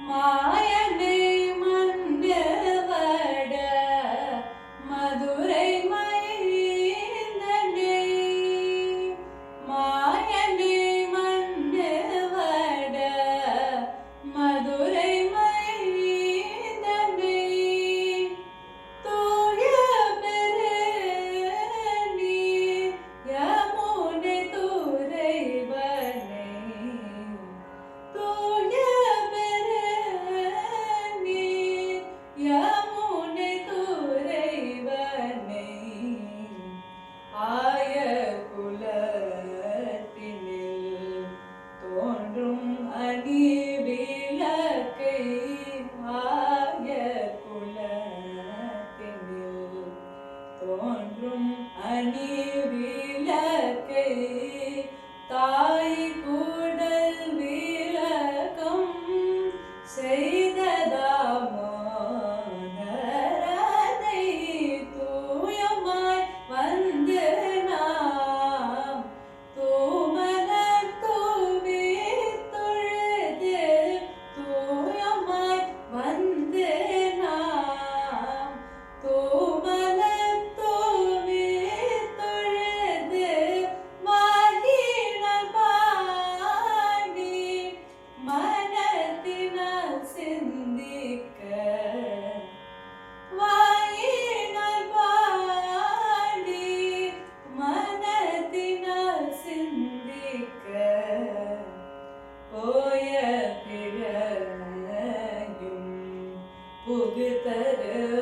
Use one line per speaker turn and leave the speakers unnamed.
மாயனை மன்னவட மதுரை மைந்தனை மாயனை மன்னவட மதுரை மைந்தனை தூய பெருநீ யமுனை துறைவனை தூய யமுனை துறைவனை ஆய குலத்தினில் தோன்றும் அணி விளக்கை ஆய குலத்தினில் தோன்றும் அணி விளக்கை தாய் கூடல் விளக்கம் செய்ததாமோ வந்து நாம் தூமலர் தூவி தொழுது தூயமாய் வந்து நாம் தூமலர் தூவி தொழுது வாயினால் பாடி மனத்தினால் சிந்திக்க போய பிழையும் புகுதரு